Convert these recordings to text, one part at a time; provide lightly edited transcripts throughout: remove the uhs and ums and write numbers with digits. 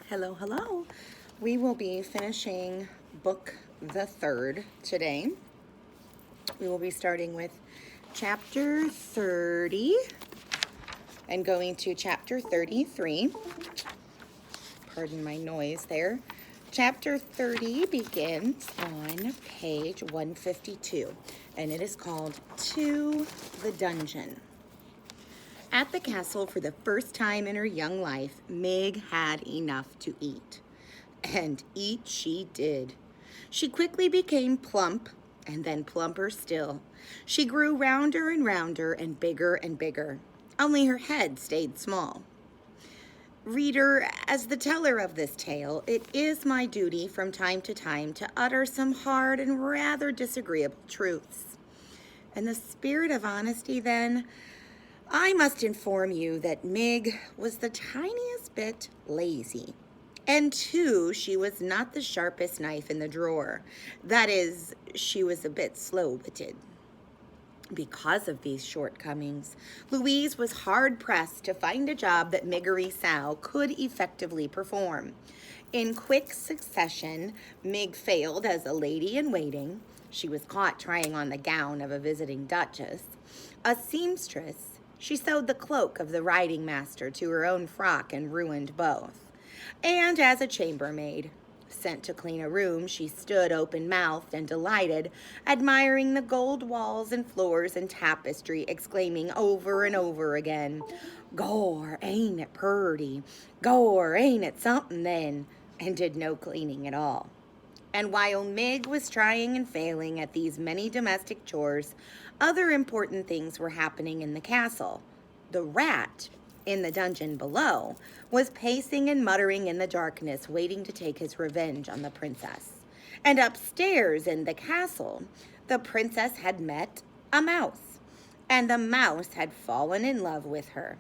Hello, hello. We will be finishing book the third today. We will be starting with chapter 30 and going to chapter 33. Pardon my noise there. Chapter 30 begins on page 152, and it is called To the Dungeon. At the castle for the first time in her young life, Meg had enough to eat. And eat she did. She quickly became plump, and then plumper still. She grew rounder and bigger, only her head stayed small. Reader, as the teller of this tale, it is my duty from time to time to utter some hard and rather disagreeable truths. In the spirit of honesty, then, I must inform you that Meg was the tiniest bit lazy. And two, she was not the sharpest knife in the drawer. That is, she was a bit slow-witted. Because of these shortcomings, Louise was hard-pressed to find a job that Miggery Sow could effectively perform. In quick succession, Meg failed as a lady-in-waiting. She was caught trying on the gown of a visiting duchess. A seamstress, she sewed the cloak of the riding master to her own frock and ruined both. And as a chambermaid, sent to clean a room, she stood open-mouthed and delighted, admiring the gold walls and floors and tapestry, exclaiming over and over again, "Gor, ain't it purty? Gor, ain't it something then?" and did no cleaning at all. And while Meg was trying and failing at these many domestic chores, other important things were happening in the castle. The rat, in the dungeon below, was pacing and muttering in the darkness, waiting to take his revenge on the princess. And upstairs in the castle, the princess had met a mouse, and the mouse had fallen in love with her.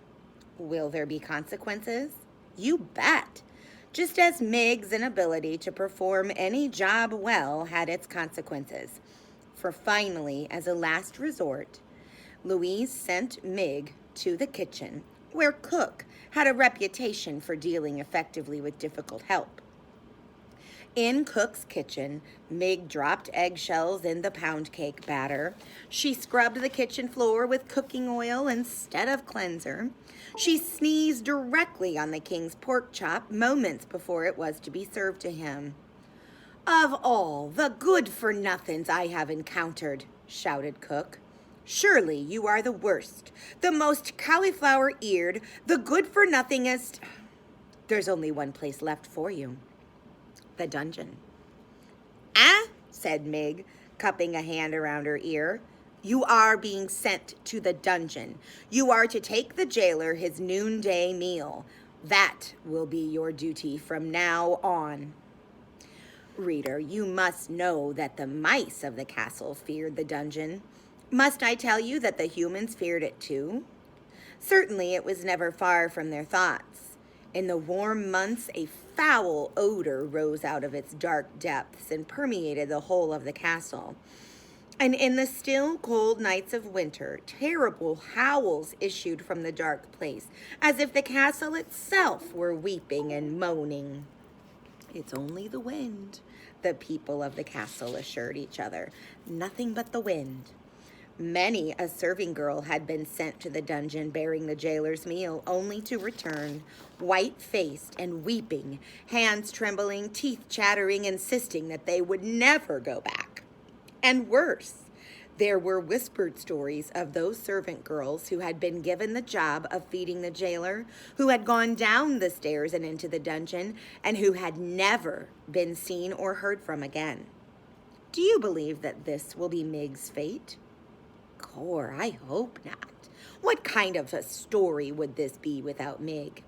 Will there be consequences? You bet! Just as Meg's inability to perform any job well had its consequences. For finally, as a last resort, Louise sent Meg to the kitchen, where Cook had a reputation for dealing effectively with difficult help. In Cook's kitchen, Meg dropped eggshells in the pound cake batter. She scrubbed the kitchen floor with cooking oil instead of cleanser. She sneezed directly on the king's pork chop moments before it was to be served to him. "Of all the good-for-nothings I have encountered," shouted Cook, "surely you are the worst, the most cauliflower-eared, the good-for-nothingest. There's only one place left for you. The dungeon." "Ah," said Meg, cupping a hand around her ear. "You are being sent to the dungeon. You are to take the jailer his noonday meal. That will be your duty from now on." Reader, you must know that the mice of the castle feared the dungeon. Must I tell you that the humans feared it too? Certainly it was never far from their thoughts. In the warm months, a foul odor rose out of its dark depths and permeated the whole of the castle. And in the still, cold nights of winter, terrible howls issued from the dark place, as if the castle itself were weeping and moaning. "It's only the wind," the people of the castle assured each other. "Nothing but the wind." Many a serving girl had been sent to the dungeon bearing the jailer's meal, only to return, white-faced and weeping, hands trembling, teeth chattering, insisting that they would never go back. And worse, there were whispered stories of those servant girls who had been given the job of feeding the jailer, who had gone down the stairs and into the dungeon, and who had never been seen or heard from again. Do you believe that this will be Meg's fate? Gor, I hope not. What kind of a story would this be without Meg?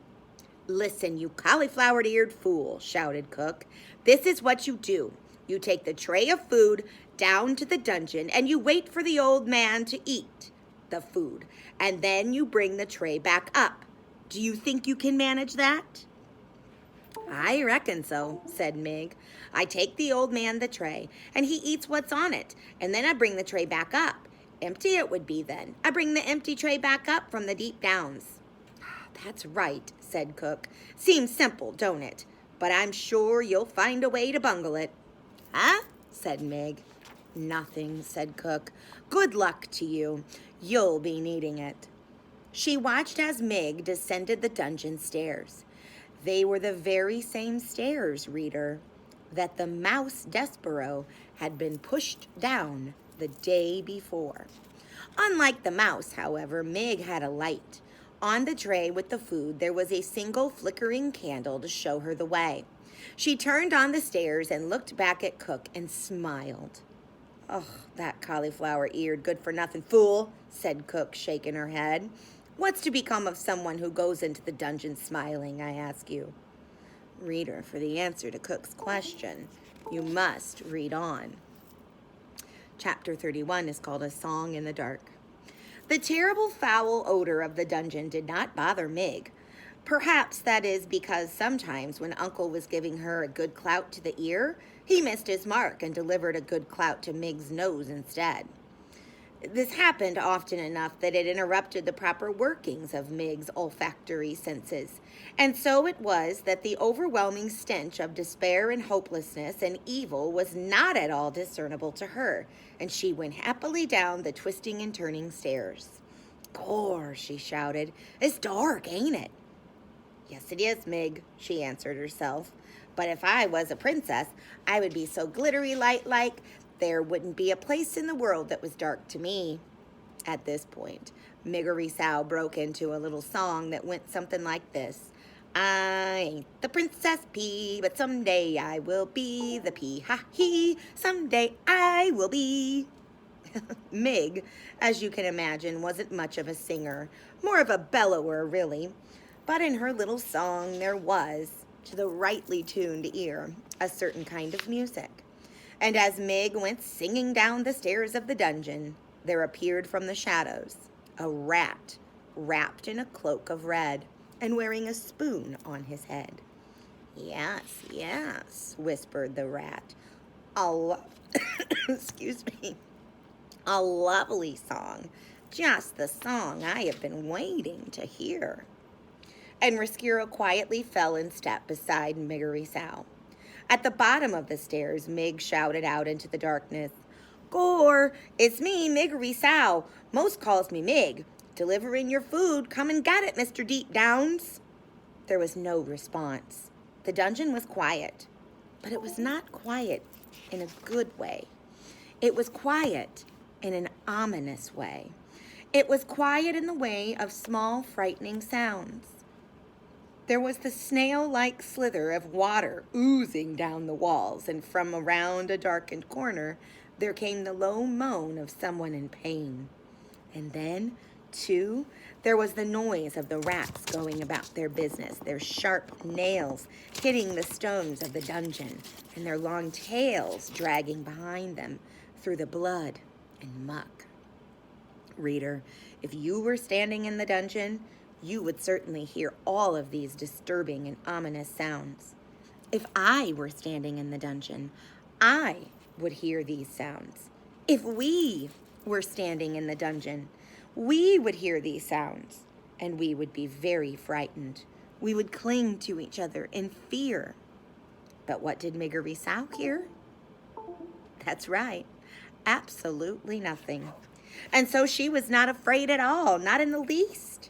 "Listen, you cauliflower-eared fool," shouted Cook. "This is what you do. You take the tray of food down to the dungeon, and you wait for the old man to eat the food, and then you bring the tray back up. Do you think you can manage that?" "I reckon so," said Meg. "I take the old man the tray, and he eats what's on it, and then I bring the tray back up. Empty it would be then. I bring the empty tray back up from the deep downs." "That's right," said Cook. "Seems simple, don't it? but I'm sure you'll find a way to bungle it." "Huh?" said Mig. "Nothing," said Cook. "Good luck to you. You'll be needing it." She watched as Mig descended the dungeon stairs. They were the very same stairs, reader, that the mouse Despereaux had been pushed down the day before. Unlike the mouse, however, Mig had a light. On the tray with the food, there was a single flickering candle to show her the way. She turned on the stairs and looked back at Cook and smiled. "Oh, that cauliflower-eared good-for-nothing fool," said Cook, shaking her head. "What's to become of someone who goes into the dungeon smiling, I ask you?" Reader, for the answer to Cook's question, you must read on. Chapter 31 is called A Song in the Dark. The terrible foul odor of the dungeon did not bother Mig. Perhaps that is because sometimes when Uncle was giving her a good clout to the ear, he missed his mark and delivered a good clout to Mig's nose instead. This happened often enough that it interrupted the proper workings of Mig's olfactory senses, and so it was that the overwhelming stench of despair and hopelessness and evil was not at all discernible to her, and she went happily down the twisting and turning stairs. "Gor," she shouted, "it's dark, ain't it?" "Yes, it is, Mig," she answered herself. "But if I was a princess, I would be so glittery light-like there wouldn't be a place in the world that was dark to me." At this point, Miggery Sow broke into a little song that went something like this. "I ain't the Princess P, but someday I will be the P-ha-he. Someday I will be." Mig, as you can imagine, wasn't much of a singer, more of a bellower, really. But in her little song there was, to the rightly tuned ear, a certain kind of music. And as Mig went singing down the stairs of the dungeon, there appeared from the shadows a rat wrapped in a cloak of red and wearing a spoon on his head. "Yes, yes," whispered the rat. Excuse me. "A lovely song, just the song I have been waiting to hear." And Rescuro quietly fell in step beside Miggery Sow. At the bottom of the stairs, Mig shouted out into the darkness, "Gor, it's me, Miggery Sow. Most calls me Mig. Delivering your food. Come and get it, Mr. Deep Downs." There was no response. The dungeon was quiet, but it was not quiet in a good way. It was quiet in an ominous way. It was quiet in the way of small, frightening sounds. There was the snail-like slither of water oozing down the walls, and from around a darkened corner, there came the low moan of someone in pain. And then, too, there was the noise of the rats going about their business, their sharp nails hitting the stones of the dungeon, and their long tails dragging behind them through the blood and muck. Reader, if you were standing in the dungeon, you would certainly hear all of these disturbing and ominous sounds. If I were standing in the dungeon, I would hear these sounds. If we were standing in the dungeon, we would hear these sounds, and we would be very frightened. We would cling to each other in fear. But what did Miggery Sow hear? That's right, absolutely nothing. And so she was not afraid at all, not in the least.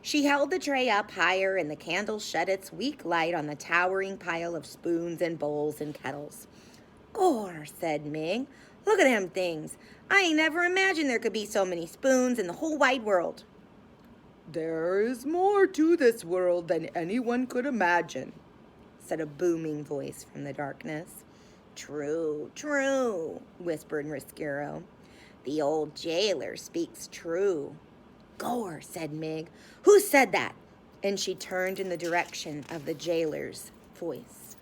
She held the tray up higher, and the candle shed its weak light on the towering pile of spoons and bowls and kettles. "Gor," said Mig, "look at them things. I ain't never imagined there could be so many spoons in the whole wide world." "There is more to this world than anyone could imagine," said a booming voice from the darkness. "True, true," whispered Rescuro. "The old jailer speaks true." "Gor," said Mig. "Who said that?" And she turned in the direction of the jailer's voice.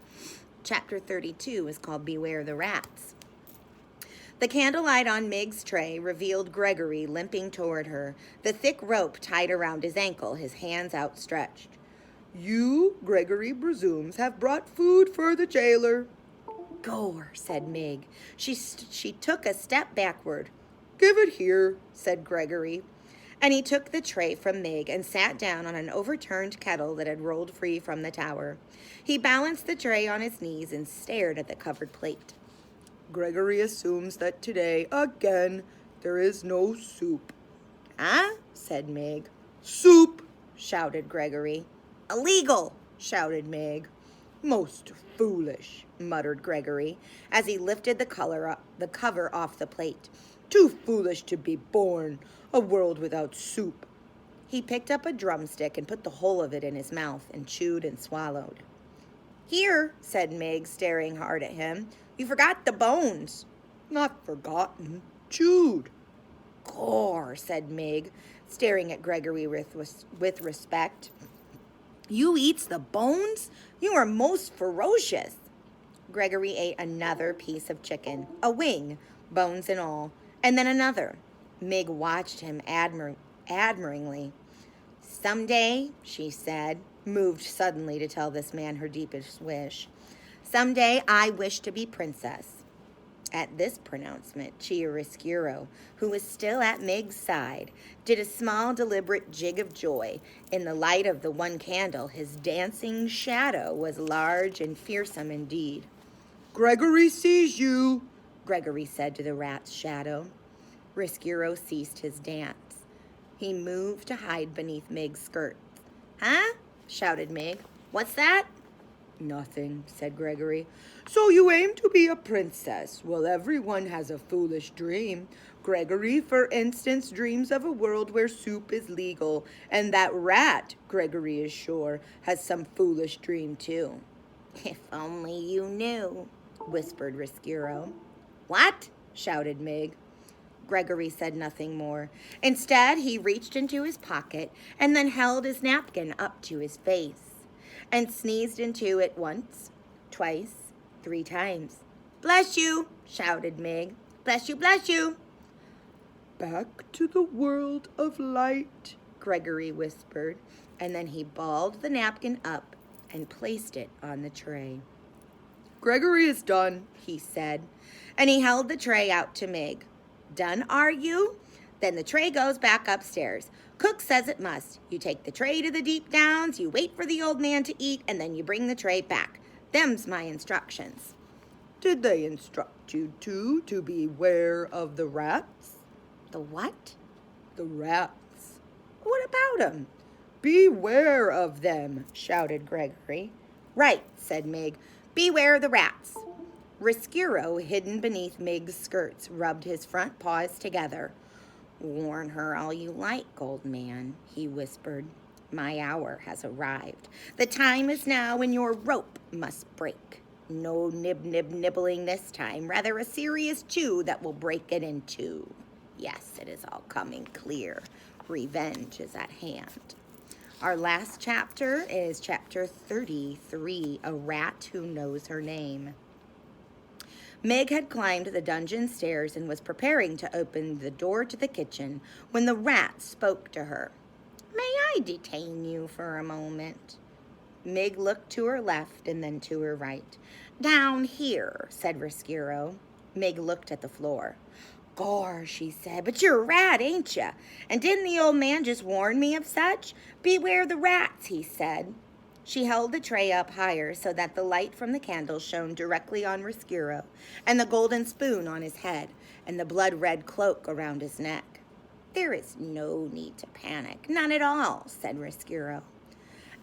Chapter 32 is called Beware the Rats. The candlelight on Mig's tray revealed Gregory limping toward her, the thick rope tied around his ankle, his hands outstretched. "You, Gregory presumes, have brought food for the jailer." "Gor," said Mig. She took a step backward. "Give it here," said Gregory. and he took the tray from Mig and sat down on an overturned kettle that had rolled free from the tower. He balanced the tray on his knees and stared at the covered plate. Gregory assumes that today, again, there is no soup. Huh? Said Mig. Soup, shouted Gregory. Illegal, shouted Mig. Most foolish, muttered Gregory as he lifted the cover off the plate. Too foolish to be born, a world without soup. He picked up a drumstick and put the whole of it in his mouth and chewed and swallowed. Here, said Mig, staring hard at him. You forgot the bones. Not forgotten, chewed. Gore, said Mig, staring at Gregory with respect. You eats the bones? You are most ferocious. Gregory ate another piece of chicken, a wing, bones and all, and then another. Mig watched him admiringly. Someday, she said, moved suddenly to tell this man her deepest wish. Someday I wish to be princess. At this pronouncement, Chiaroscuro, who was still at Mig's side, did a small, deliberate jig of joy. In the light of the one candle, his dancing shadow was large and fearsome indeed. Gregory sees you, Gregory said to the rat's shadow. Riscuro ceased his dance. He moved to hide beneath Mig's skirts. Huh? Shouted Mig. What's that? Nothing, said Gregory. So you aim to be a princess. Well, everyone has a foolish dream. Gregory, for instance, dreams of a world where soup is legal. And that rat, Gregory is sure, has some foolish dream too. If only you knew, whispered Riscuro. What? Shouted Mig. Gregory said nothing more. Instead, he reached into his pocket and then held his napkin up to his face and sneezed into it once, twice, 3 times. Bless you, shouted Mig. Bless you, bless you. Back to the world of light, Gregory whispered, and then he balled the napkin up and placed it on the tray. Gregory is done, he said, and he held the tray out to Mig. Done, are you? Then the tray goes back upstairs. Cook says it must. You take the tray to the deep downs, you wait for the old man to eat, and then you bring the tray back. Them's my instructions. Did they instruct you, too, to beware of the rats? The what? The rats. What about 'em? Beware of them, shouted Gregory. Right, said Mig. Beware the rats. Riscuro, hidden beneath Mig's skirts, rubbed his front paws together. Warn her all you like, old man, he whispered. My hour has arrived. The time is now when your rope must break. No nibbling this time, rather a serious chew that will break it in two. Yes, it is all coming clear. Revenge is at hand. Our last chapter is chapter 33, A Rat Who Knows Her Name. Mig had climbed the dungeon stairs and was preparing to open the door to the kitchen when the rat spoke to her. May I detain you for a moment? Mig looked to her left and then to her right. Down here, said Riscuro. Mig looked at the floor. Gore, she said, but you're a rat, ain't you? And didn't the old man just warn me of such? Beware the rats, he said. She held the tray up higher so that the light from the candle shone directly on Riscuro, and the golden spoon on his head, and the blood-red cloak around his neck. There is no need to panic, none at all, said Riscuro.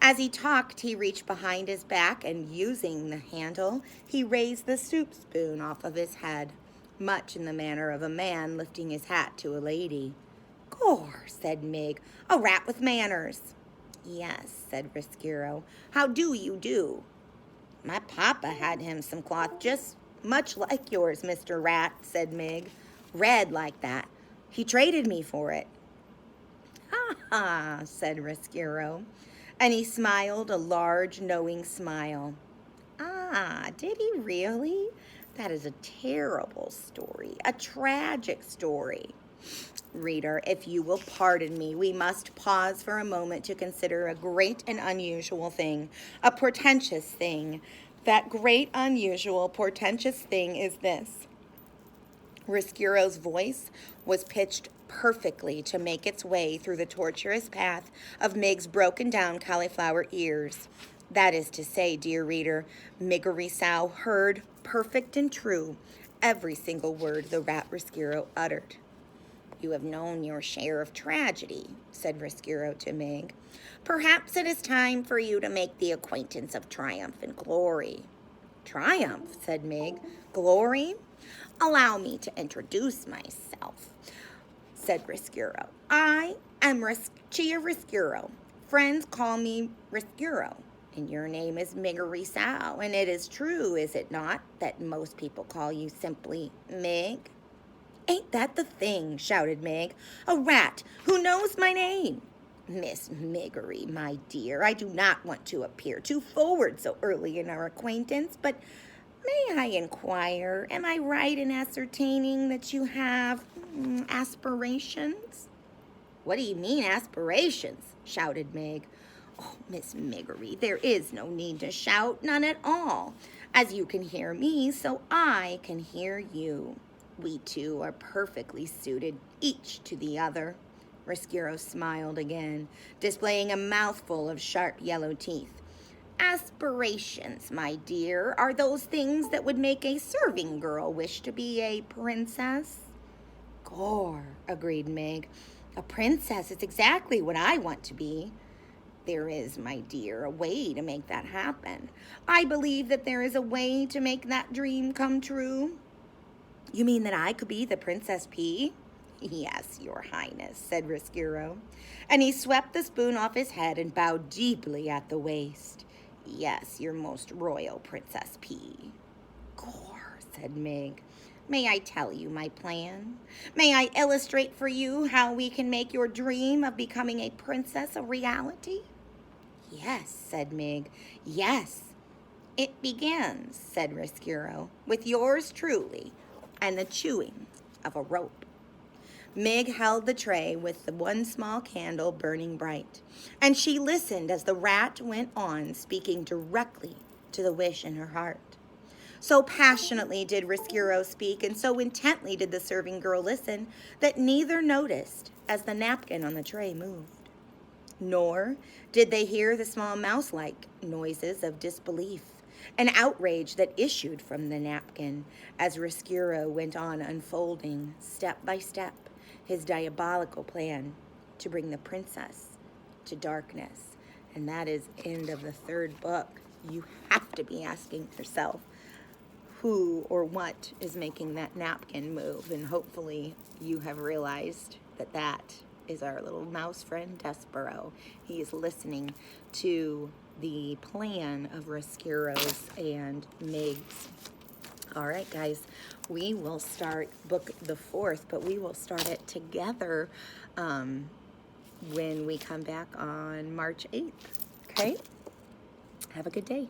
As he talked, he reached behind his back, and using the handle, he raised the soup spoon off of his head, much in the manner of a man lifting his hat to a lady. Gore, said Mig, a rat with manners. Yes, said Riscuro. How do you do? My papa had him some cloth just much like yours, Mr. Rat, said Mig. Red like that. He traded me for it. Ha ha, said Riscuro, and he smiled a large, knowing smile. Ah, did he really? That is a terrible story, a tragic story. Reader, if you will pardon me, we must pause for a moment to consider a great and unusual thing, a portentous thing. That great, unusual, portentous thing is this. Riscuro's voice was pitched perfectly to make its way through the tortuous path of Mig's broken down cauliflower ears. That is to say, dear reader, Miggery Sow heard, perfect and true, every single word the rat Risquiro uttered. You have known your share of tragedy, said Risquiro to Mig. Perhaps it is time for you to make the acquaintance of triumph and glory. Triumph, said Mig. Glory? Allow me to introduce myself, said Risquiro. I am Chia Risquiro. Friends call me Risquiro. And your name is Miggery Sow, and it is true, is it not, that most people call you simply Mig? Ain't that the thing, shouted Mig. A rat who knows my name. Miss Miggery, my dear, I do not want to appear too forward so early in our acquaintance, but may I inquire, am I right in ascertaining that you have aspirations? What do you mean, aspirations? Shouted Mig. Oh, Miss Miggery, there is no need to shout, none at all. As you can hear me, so I can hear you. We two are perfectly suited, each to the other. Risquiro smiled again, displaying a mouthful of sharp yellow teeth. Aspirations, my dear, are those things that would make a serving girl wish to be a princess. Gore, agreed Meg. A princess is exactly what I want to be. There is, my dear, a way to make that happen. I believe that there is a way to make that dream come true. You mean that I could be the Princess Pea? Yes, your highness, said Risquiro. And he swept the spoon off his head and bowed deeply at the waist. Yes, your most royal Princess Pea. Gore, said Mig. May I tell you my plan? May I illustrate for you how we can make your dream of becoming a princess a reality? Yes, said Mig. Yes. It begins, said Risquiro, with yours truly and the chewing of a rope. Mig held the tray with the one small candle burning bright, and she listened as the rat went on, speaking directly to the wish in her heart. So passionately did Risquiro speak, and so intently did the serving girl listen, that neither noticed as the napkin on the tray moved. Nor did they hear the small mouse-like noises of disbelief and outrage that issued from the napkin as Risquiro went on unfolding, step by step, his diabolical plan to bring the princess to darkness. And that is end of the third book. You have to be asking yourself who or what is making that napkin move, and hopefully you have realized that that is our little mouse friend Despereaux. He is listening to the plan of Risquiro's and Meg's. All right, guys, we will start book the fourth, but we will start it together when we come back on March 8th. Okay? Have a good day.